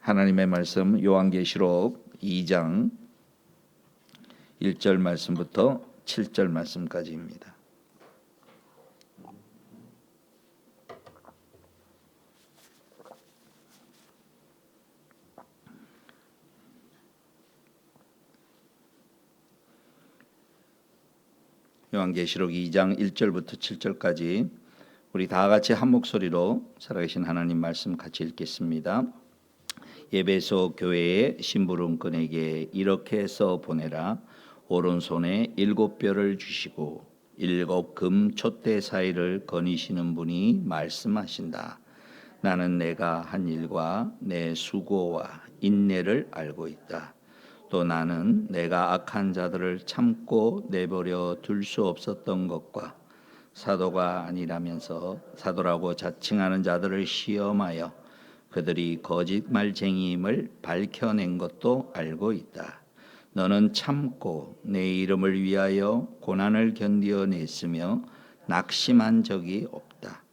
하나님의 말씀 요한계시록 2장 1절 말씀부터 7절 말씀까지입니다. 요한계시록 2장 1절부터 7절까지 우리 다 같이 한 목소리로 살아계신 하나님 말씀 같이 읽겠습니다. 에베소 교회의 심부름꾼에게 이렇게 써 보내라. 오른손에 7뼈를 주시고 7 금 촛대 사이를 거니시는 분이 말씀하신다. 나는 내가 한 일과 내 수고와 인내를 알고 있다. 또 나는 내가 악한 자들을 참고 내버려 둘 수 없었던 것과 사도가 아니라면서 사도라고 자칭하는 자들을 시험하여 그들이 거짓말쟁이임을 밝혀낸 것도 알고 있다. 너는 참고 내 이름을 위하여 고난을 견디어냈으며 낙심한 적이 없다.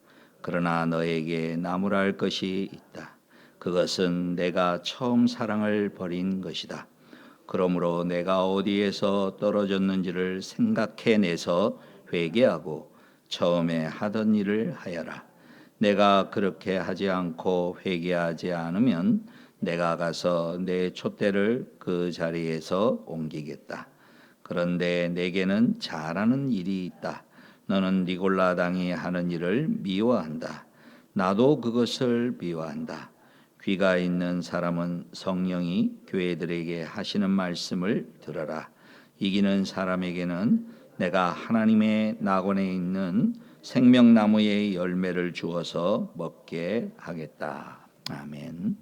그러나 너에게 나무랄 것이 있다. 그것은 내가 처음 사랑을 버린 것이다. 그러므로 내가 어디에서 떨어졌는지를 생각해내서 회개하고 처음에 하던 일을 하여라. 내가 그렇게 하지 않고 회개하지 않으면 내가 가서 내 촛대를 그 자리에서 옮기겠다. 그런데 내게는 잘하는 일이 있다. 너는 니골라당이 하는 일을 미워한다. 나도 그것을 미워한다. 귀가 있는 사람은 성령이 교회들에게 하시는 말씀을 들어라. 이기는 사람에게는 내가 하나님의 낙원에 있는 생명나무의 열매를 주어서 먹게 하겠다. 아멘.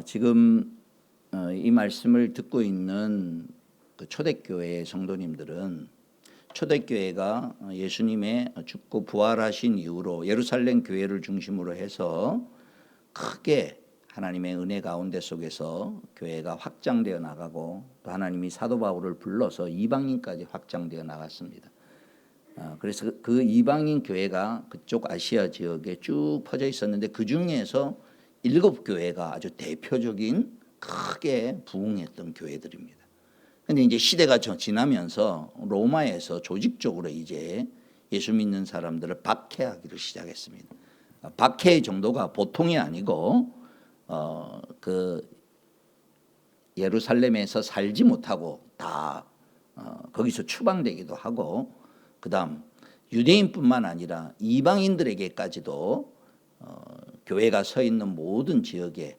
지금 이 말씀을 듣고 있는 그 초대교회 성도님들은 초대교회가 예수님의 죽고 부활하신 이후로 예루살렘 교회를 중심으로 해서 크게 하나님의 은혜 가운데 속에서 교회가 확장되어 나가고 또 하나님이 사도 바울을 불러서 이방인까지 확장되어 나갔습니다. 그래서 그 이방인 교회가 그쪽 아시아 지역에 쭉 퍼져 있었는데 그 중에서 7교회가 아주 대표적인 크게 부흥했던 교회들입니다. 그런데 이제 시대가 지나면서 로마에서 조직적으로 이제 예수 믿는 사람들을 박해하기를 시작했습니다. 박해의 정도가 보통이 아니고 그 예루살렘에서 살지 못하고 다 거기서 추방되기도 하고 그다음 유대인뿐만 아니라 이방인들에게까지도 교회가 서 있는 모든 지역에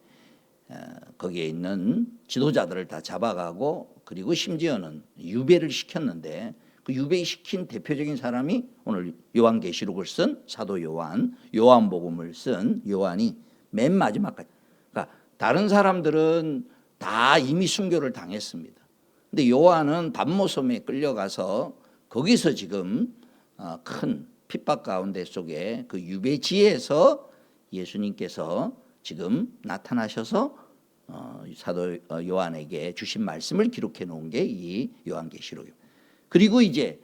거기에 있는 지도자들을 다 잡아가고 그리고 심지어는 유배를 시켰는데 그 유배시킨 대표적인 사람이 오늘 요한계시록을 쓴 사도 요한, 요한복음을 쓴 요한이 맨 마지막까지. 그러니까 다른 사람들은 다 이미 순교를 당했습니다. 근데 요한은 밤모섬에 끌려가서 거기서 지금 큰 핍박 가운데 속에 그 유배지에서 예수님께서 지금 나타나셔서 사도 요한에게 주신 말씀을 기록해 놓은 게 이 요한계시록입니다. 그리고 이제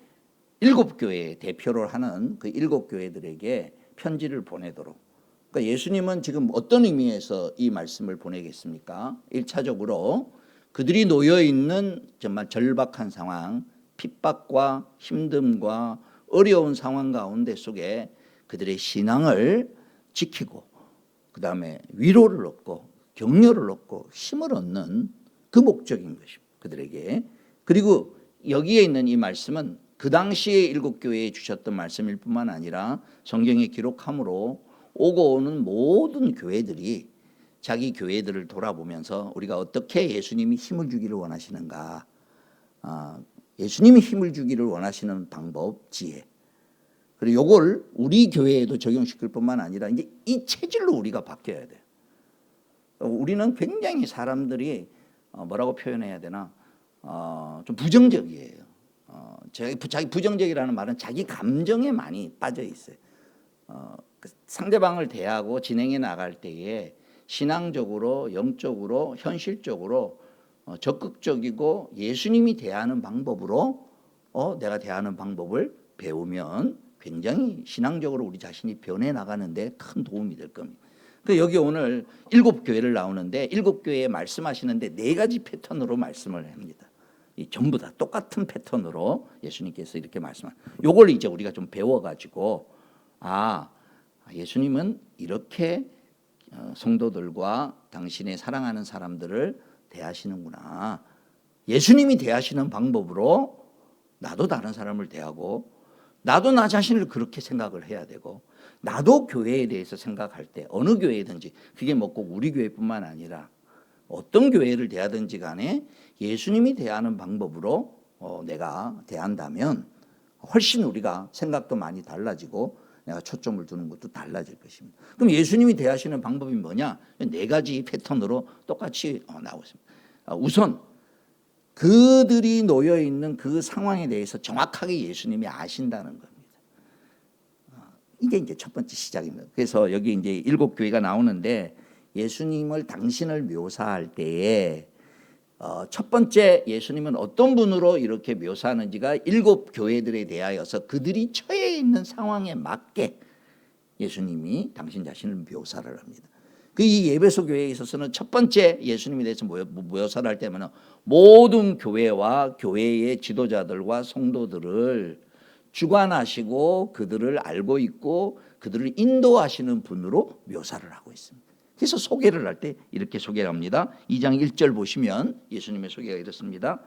7교회의 대표를 하는 그 7교회들에게 편지를 보내도록. 그러니까 예수님은 지금 어떤 의미에서 이 말씀을 보내겠습니까? 1차적으로 그들이 놓여 있는 정말 절박한 상황, 핍박과 힘듦과 어려운 상황 가운데 속에 그들의 신앙을 지키고 그다음에 위로를 얻고 격려를 얻고 힘을 얻는 그 목적인 것입니다. 그들에게. 그리고 여기에 있는 이 말씀은 그 당시에 7교회에 주셨던 말씀일 뿐만 아니라 성경에 기록함으로 오고 오는 모든 교회들이 자기 교회들을 돌아보면서 우리가 어떻게 예수님이 힘을 주기를 원하시는가, 예수님이 힘을 주기를 원하시는 방법, 지혜, 그리고 이걸 우리 교회에도 적용시킬 뿐만 아니라 이제 이 체질로 우리가 바뀌어야 돼요. 우리는 굉장히 사람들이 뭐라고 표현해야 되나, 좀 부정적이에요. 자기 부정적이라는 말은 자기 감정에 많이 빠져 있어요. 상대방을 대하고 진행해 나갈 때에 신앙적으로, 영적으로, 현실적으로 적극적이고 예수님이 대하는 방법으로 내가 대하는 방법을 배우면 굉장히 신앙적으로 우리 자신이 변해 나가는데 큰 도움이 될 겁니다. 그 여기 오늘 7교회를 나오는데 7교회에 말씀하시는데 4가지 패턴으로 말씀을 합니다. 이 전부 다 똑같은 패턴으로 예수님께서 이렇게 말씀하는. 요걸 이제 우리가 좀 배워가지고 예수님은 이렇게 성도들과 당신의 사랑하는 사람들을 대하시는구나. 예수님이 대하시는 방법으로 나도 다른 사람을 대하고 나도 나 자신을 그렇게 생각을 해야 되고 나도 교회에 대해서 생각할 때 어느 교회든지 그게 뭐 꼭 우리 교회뿐만 아니라 어떤 교회를 대하든지 간에 예수님이 대하는 방법으로 내가 대한다면 훨씬 우리가 생각도 많이 달라지고 내가 초점을 두는 것도 달라질 것입니다. 그럼 예수님이 대하시는 방법이 뭐냐? 4가지 패턴으로 똑같이 나오고 있습니다. 우선 그들이 놓여 있는 그 상황에 대해서 정확하게 예수님이 아신다는 겁니다. 이게 이제 첫 번째 시작입니다. 그래서 여기 이제 7교회가 나오는데 예수님을 당신을 묘사할 때에 첫 번째 예수님은 어떤 분으로 이렇게 묘사하는지가 7교회들에 대하여서 그들이 처해 있는 상황에 맞게 예수님이 당신 자신을 묘사를 합니다. 그 이 에베소 교회에 있어서는 첫 번째 예수님에 대해서 묘사를 할 때면 모든 교회와 교회의 지도자들과 성도들을 주관하시고 그들을 알고 있고 그들을 인도하시는 분으로 묘사를 하고 있습니다. 그래서 소개를 할 때 이렇게 소개를 합니다. 2장 1절 보시면 예수님의 소개가 이렇습니다.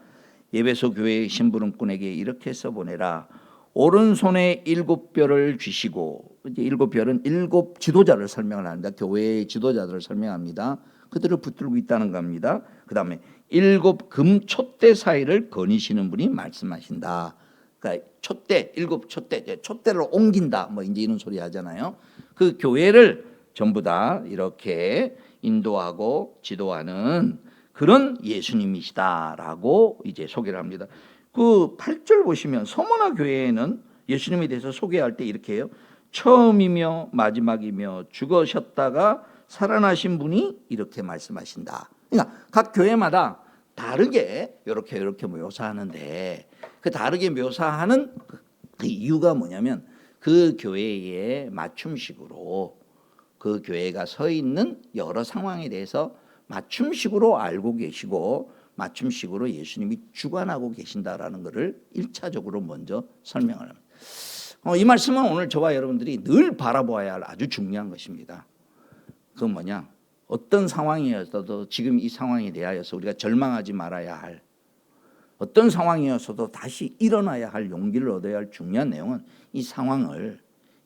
에베소 교회의 심부름꾼에게 이렇게 써보내라. 오른손에 7뼈를 쥐시고, 이제 7뼈는 7 지도자를 설명을 합니다. 교회의 지도자들을 설명합니다. 그들을 붙들고 있다는 겁니다. 그 다음에 7 금촛대 사이를 거니시는 분이 말씀하신다. 그러니까 촛대, 7 촛대, 촛대를 옮긴다. 뭐 이제 이런 소리 하잖아요. 그 교회를 전부 다 이렇게 인도하고 지도하는 그런 예수님이시다라고 이제 소개를 합니다. 그 8절 보시면 서머나 교회에는 예수님에 대해서 소개할 때 이렇게 해요. 처음이며 마지막이며 죽으셨다가 살아나신 분이 이렇게 말씀하신다. 그러니까 각 교회마다 다르게 이렇게 묘사하는데 그 다르게 묘사하는 그 이유가 뭐냐면 그 교회의 맞춤식으로 그 교회가 서 있는 여러 상황에 대해서 맞춤식으로 알고 계시고 맞춤식으로 예수님이 주관하고 계신다라는 것을 1차적으로 먼저 설명을 합니다. 이 말씀은 오늘 저와 여러분들이 늘 바라보아야 할 아주 중요한 것입니다. 그건 뭐냐? 어떤 상황이었어도 지금 이 상황에 대하여서 우리가 절망하지 말아야 할, 어떤 상황이었어도 다시 일어나야 할 용기를 얻어야 할 중요한 내용은 이 상황을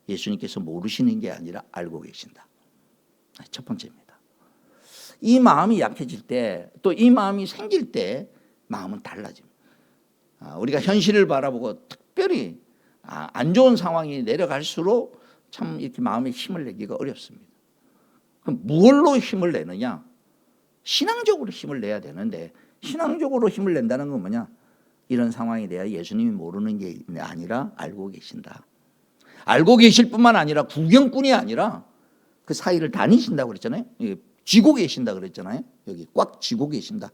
예수님께서 모르시는 게 아니라 알고 계신다. 첫 번째입니다. 이 마음이 약해질 때, 또 이 마음이 생길 때 마음은 달라집니다. 우리가 현실을 바라보고 특별히 안 좋은 상황이 내려갈수록 참 이렇게 마음에 힘을 내기가 어렵습니다. 그럼 무엇로 힘을 내느냐? 신앙적으로 힘을 내야 되는데 신앙적으로 힘을 낸다는 건 뭐냐? 이런 상황에 대해 예수님이 모르는 게 아니라 알고 계신다. 알고 계실 뿐만 아니라 구경꾼이 아니라 그 사이를 다니신다고 그랬잖아요. 쥐고 계신다 그랬잖아요. 여기 꽉 쥐고 계신다.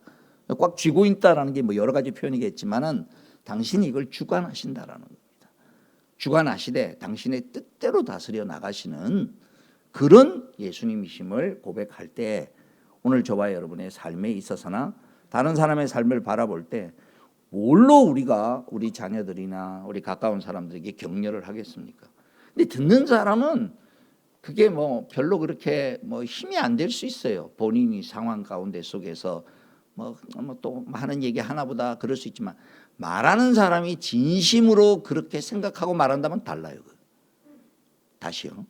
꽉 쥐고 있다라는 게 뭐 여러 가지 표현이겠지만은 당신이 이걸 주관하신다라는 겁니다. 주관하시되 당신의 뜻대로 다스려 나가시는 그런 예수님이심을 고백할 때 오늘 저와 여러분의 삶에 있어서나 다른 사람의 삶을 바라볼 때 뭘로 우리가 우리 자녀들이나 우리 가까운 사람들에게 격려를 하겠습니까? 근데 듣는 사람은 그게 뭐 별로 그렇게 뭐 힘이 안 될 수 있어요. 본인이 상황 가운데 속에서 또 하는 얘기 하나보다 그럴 수 있지만 말하는 사람이 진심으로 그렇게 생각하고 말한다면 달라요. 다시요.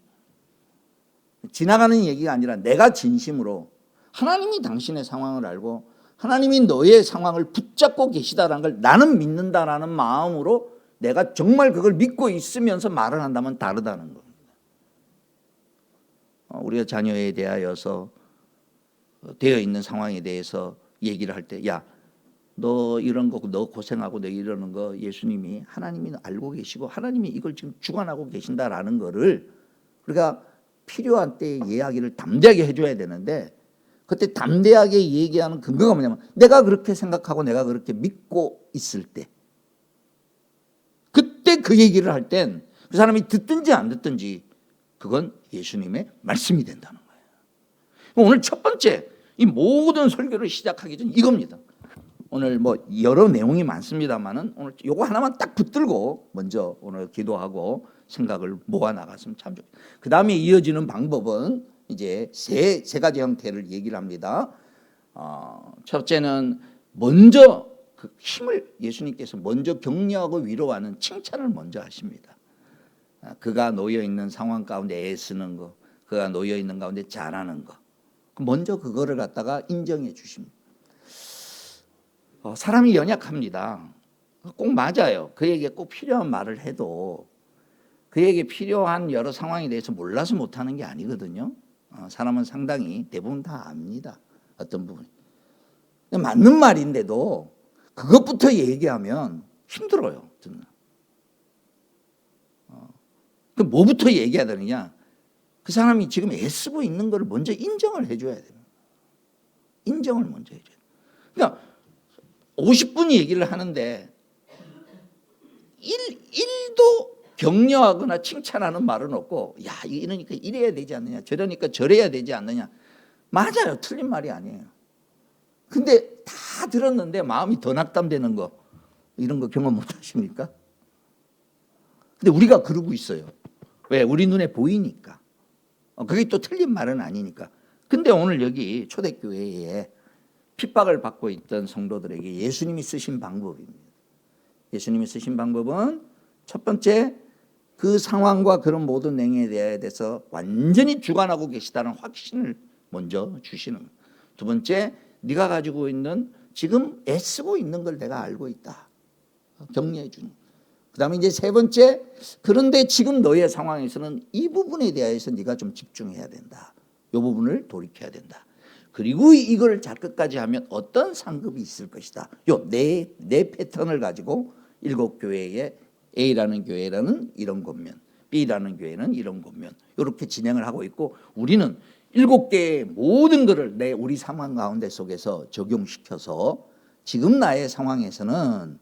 지나가는 얘기가 아니라 내가 진심으로 하나님이 당신의 상황을 알고 하나님이 너의 상황을 붙잡고 계시다라는 걸 나는 믿는다라는 마음으로 내가 정말 그걸 믿고 있으면서 말을 한다면 다르다는 겁니다. 우리가 자녀에 대하여서 되어 있는 상황에 대해서 얘기를 할 때, 야, 너 이런 거, 너 고생하고 너 이러는 거 예수님이 하나님이 알고 계시고 하나님이 이걸 지금 주관하고 계신다라는 거를 우리가 필요한 때에 이야기를 담대하게 해줘야 되는데 그때 담대하게 얘기하는 근거가 뭐냐면 내가 그렇게 생각하고 내가 그렇게 믿고 있을 때 그때 그 얘기를 할 땐 그 사람이 듣든지 안 듣든지 그건 예수님의 말씀이 된다는 거예요. 오늘 첫 번째 이 모든 설교를 시작하기 전 이겁니다. 오늘 뭐 여러 내용이 많습니다만은 오늘 요거 하나만 딱 붙들고 먼저 오늘 기도하고 생각을 모아 나갔으면 참 좋겠어요. 그 다음에 이어지는 방법은 이제 세 가지 형태를 얘기를 합니다. 첫째는 먼저 그 힘을 예수님께서 먼저 격려하고 위로하는 칭찬을 먼저 하십니다. 그가 놓여 있는 상황 가운데 애쓰는 거, 그가 놓여 있는 가운데 잘하는 거, 먼저 그거를 갖다가 인정해 주십니다. 사람이 연약합니다. 꼭 맞아요. 그에게 꼭 필요한 말을 해도 그에게 필요한 여러 상황에 대해서 몰라서 못하는 게 아니거든요. 사람은 상당히 대부분 다 압니다. 어떤 부분. 맞는 말인데도 그것부터 얘기하면 힘들어요. 저는. 그럼 뭐부터 얘기해야 되느냐? 그 사람이 지금 애쓰고 있는 걸 먼저 인정을 해줘야 돼요. 인정을 먼저 해줘야 돼요. 그러니까 50분 얘기를 하는데 1도 격려하거나 칭찬하는 말은 없고, 야, 이러니까 이래야 되지 않느냐, 저러니까 저래야 되지 않느냐. 맞아요. 틀린 말이 아니에요. 근데 다 들었는데 마음이 더 낙담되는 거, 이런 거 경험 못 하십니까? 근데 우리가 그러고 있어요. 왜? 우리 눈에 보이니까. 그게 또 틀린 말은 아니니까. 근데 오늘 여기 초대교회에 핍박을 받고 있던 성도들에게 예수님이 쓰신 방법입니다. 예수님이 쓰신 방법은 첫 번째, 그 상황과 그런 모든 냉에 대해서 완전히 주관하고 계시다는 확신을 먼저 주시는 거예요. 두 번째, 네가 가지고 있는 지금 애쓰고 있는 걸 내가 알고 있다. 격려해 주는. 그 다음에 이제 세 번째, 그런데 지금 너의 상황에서는 이 부분에 대해서 네가 좀 집중해야 된다. 이 부분을 돌이켜야 된다. 그리고 이걸 잘 끝까지 하면 어떤 상급이 있을 것이다. 요 네 패턴을 가지고 7교회에 A라는 교회라는 이런 권면, B라는 교회는 이런 권면, 이렇게 진행을 하고 있고, 우리는 7개의 모든 것을 우리 상황 가운데 속에서 적용시켜서 지금 나의 상황에서는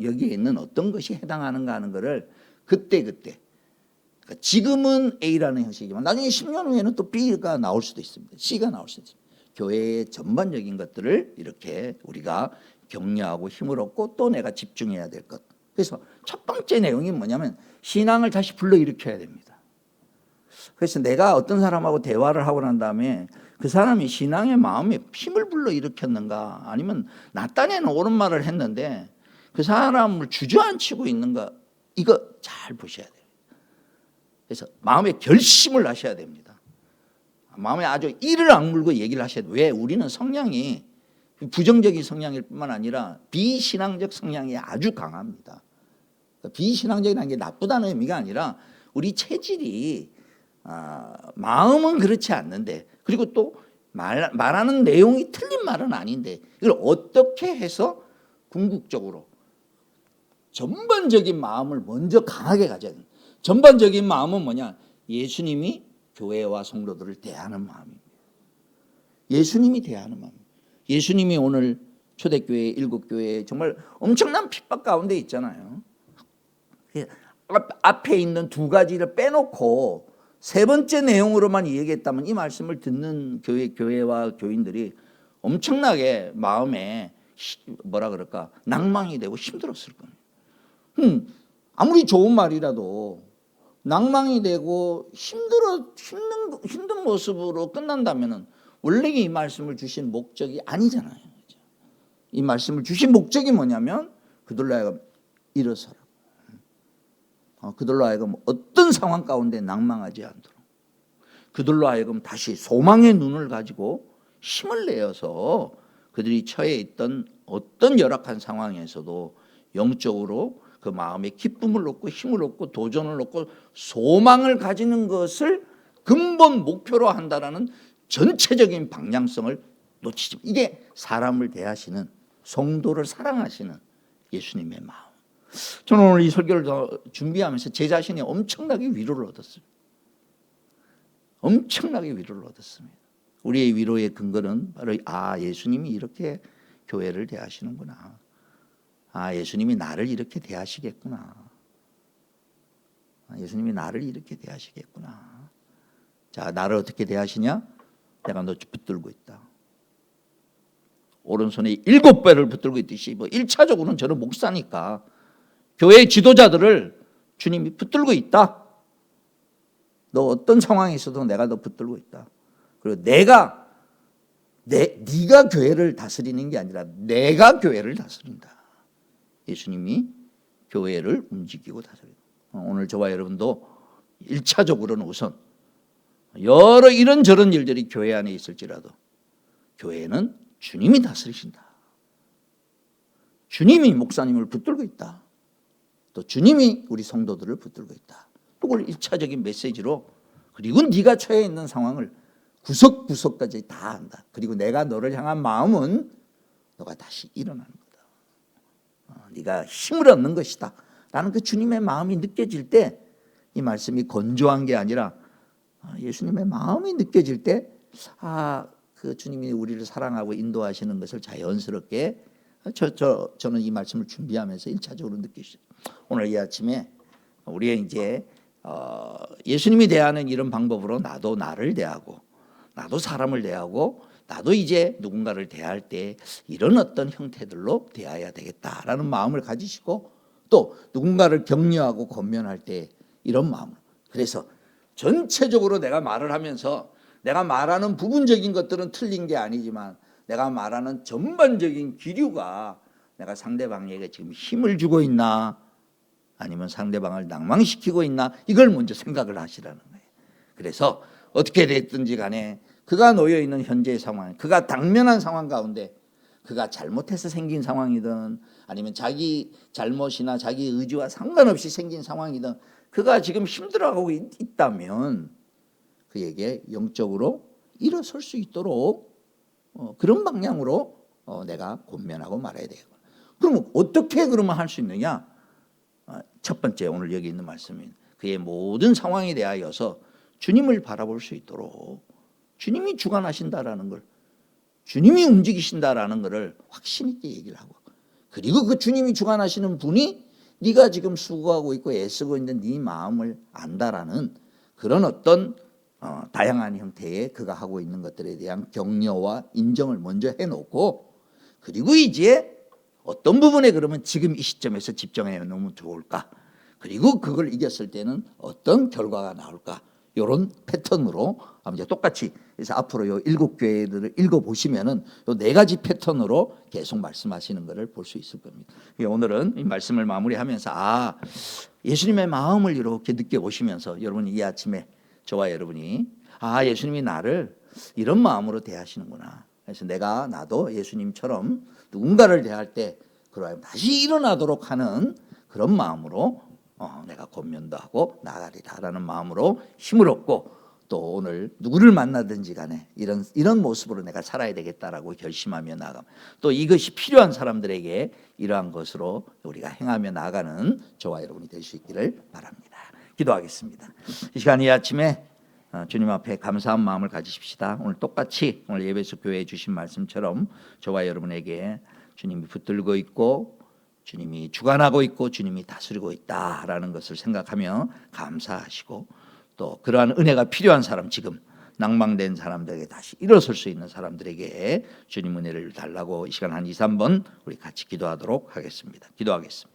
여기에 있는 어떤 것이 해당하는가 하는 것을 그때 그러니까 지금은 A라는 형식이지만 나중에 10년 후에는 또 B가 나올 수도 있습니다. C가 나올 수도 있습니다. 교회의 전반적인 것들을 이렇게 우리가 격려하고 힘을 얻고 또 내가 집중해야 될 것. 그래서 첫 번째 내용이 뭐냐면 신앙을 다시 불러일으켜야 됩니다. 그래서 내가 어떤 사람하고 대화를 하고 난 다음에 그 사람이 신앙의 마음에 힘을 불러일으켰는가, 아니면 나 딴에는 옳은 말을 했는데 그 사람을 주저앉히고 있는가, 이거 잘 보셔야 돼요. 그래서 마음에 결심을 하셔야 됩니다. 마음에 아주 이를 악물고 얘기를 하셔야 돼요. 왜? 우리는 성향이 부정적인 성향일 뿐만 아니라 비신앙적 성향이 아주 강합니다. 비신앙적이라는 게 나쁘다는 의미가 아니라 우리 체질이 마음은 그렇지 않는데, 그리고 또 말하는 내용이 틀린 말은 아닌데, 이걸 어떻게 해서 궁극적으로 전반적인 마음을 먼저 강하게 가져야 됩니다. 전반적인 마음은 뭐냐? 예수님이 교회와 성도들을 대하는 마음입니다. 예수님이 대하는 마음. 예수님이 오늘 초대교회, 7교회에 정말 엄청난 핍박 가운데 있잖아요. 앞에 있는 두 가지를 빼놓고 세 번째 내용으로만 얘기했다면 이 말씀을 듣는 교회와 교인들이 엄청나게 마음에 낭망이 되고 힘들었을 겁니다. 아무리 좋은 말이라도 낭망이 되고 힘든 모습으로 끝난다면 원래 이 말씀을 주신 목적이 아니잖아요. 이 말씀을 주신 목적이 뭐냐면 그들로 하여금 일어서라. 그들로 하여금 어떤 상황 가운데 낭망하지 않도록, 그들로 하여금 다시 소망의 눈을 가지고 힘을 내어서 그들이 처해 있던 어떤 열악한 상황에서도 영적으로 그 마음에 기쁨을 얻고 힘을 얻고 도전을 얻고 소망을 가지는 것을 근본 목표로 한다라는 전체적인 방향성을 놓치지. 이게 사람을 대하시는, 성도를 사랑하시는 예수님의 마음. 저는 오늘 이 설교를 준비하면서 제 자신이 엄청나게 위로를 얻었습니다. 엄청나게 위로를 얻었습니다. 우리의 위로의 근거는 바로 예수님이 이렇게 교회를 대하시는구나. 예수님이 나를 이렇게 대하시겠구나. 예수님이 나를 이렇게 대하시겠구나. 자, 나를 어떻게 대하시냐? 내가 너 붙들고 있다. 오른손에 7배를 붙들고 있듯이 1차적으로는 저는 목사니까 교회 지도자들을 주님이 붙들고 있다. 너 어떤 상황에 있어도 내가 너 붙들고 있다. 그리고 네가 교회를 다스리는 게 아니라 내가 교회를 다스린다. 예수님이 교회를 움직이고 다스린다. 오늘 저와 여러분도 1차적으로는 우선 여러 이런저런 일들이 교회 안에 있을지라도 교회는 주님이 다스리신다. 주님이 목사님을 붙들고 있다. 또 주님이 우리 성도들을 붙들고 있다. 그걸 1차적인 메시지로, 그리고 네가 처해 있는 상황을 구석구석까지 다 한다. 그리고 내가 너를 향한 마음은 너가 다시 일어나는 거다. 네가 힘을 얻는 것이다. 라는 그 주님의 마음이 느껴질 때, 이 말씀이 건조한 게 아니라 예수님의 마음이 느껴질 때, 그 주님이 우리를 사랑하고 인도하시는 것을 자연스럽게 저는 이 말씀을 준비하면서 1차적으로 느끼시죠. 오늘 이 아침에 우리의 이제 예수님이 대하는 이런 방법으로 나도 나를 대하고, 나도 사람을 대하고, 나도 이제 누군가를 대할 때 이런 어떤 형태들로 대해야 되겠다라는 마음을 가지시고, 또 누군가를 격려하고 권면할 때 이런 마음을, 그래서 전체적으로 내가 말을 하면서 내가 말하는 부분적인 것들은 틀린 게 아니지만 내가 말하는 전반적인 기류가 내가 상대방에게 지금 힘을 주고 있나 아니면 상대방을 낭망시키고 있나, 이걸 먼저 생각을 하시라는 거예요. 그래서 어떻게 됐든지 간에 그가 놓여 있는 현재의 상황, 그가 당면한 상황 가운데, 그가 잘못해서 생긴 상황이든 아니면 자기 잘못이나 자기 의지와 상관없이 생긴 상황이든, 그가 지금 힘들어하고 있다면 그에게 영적으로 일어설 수 있도록 그런 방향으로 내가 권면하고 말아야 돼요. 그러면 어떻게 그러면 할 수 있느냐? 첫 번째, 오늘 여기 있는 말씀인 그의 모든 상황에 대하여서 주님을 바라볼 수 있도록 주님이 주관하신다라는 걸, 주님이 움직이신다라는 것을 확신 있게 얘기를 하고, 그리고 그 주님이 주관하시는 분이 네가 지금 수고하고 있고 애쓰고 있는 네 마음을 안다라는 그런 어떤 다양한 형태의 그가 하고 있는 것들에 대한 격려와 인정을 먼저 해놓고, 그리고 이제 어떤 부분에 그러면 지금 이 시점에서 집중해 놓으면 좋을까, 그리고 그걸 이겼을 때는 어떤 결과가 나올까, 이런 패턴으로 이제 똑같이, 그래서 앞으로 요 7교회들을 읽어보시면은 요 4가지 패턴으로 계속 말씀하시는 것을 볼 수 있을 겁니다. 오늘은 이 말씀을 마무리하면서 예수님의 마음을 이렇게 느껴보시면서 여러분이 이 아침에 저와 여러분이 예수님이 나를 이런 마음으로 대하시는구나. 그래서 나도 예수님처럼 누군가를 대할 때 그러하여 다시 일어나도록 하는 그런 마음으로 내가 권면도 하고 나가리라라는 마음으로 힘을 얻고, 또 오늘 누구를 만나든지 간에 이런 모습으로 내가 살아야 되겠다라고 결심하며 나아가면, 또 이것이 필요한 사람들에게 이러한 것으로 우리가 행하며 나아가는 저와 여러분이 될 수 있기를 바랍니다. 기도하겠습니다. 이 시간 이 아침에 주님 앞에 감사한 마음을 가지십시다. 오늘 똑같이 오늘 예배소 교회에 주신 말씀처럼 저와 여러분에게 주님이 붙들고 있고 주님이 주관하고 있고 주님이 다스리고 있다라는 것을 생각하며 감사하시고, 또 그러한 은혜가 필요한 사람, 지금 낭망된 사람들에게 다시 일어설 수 있는 사람들에게 주님 은혜를 달라고 이 시간 한 2, 3번 우리 같이 기도하도록 하겠습니다. 기도하겠습니다.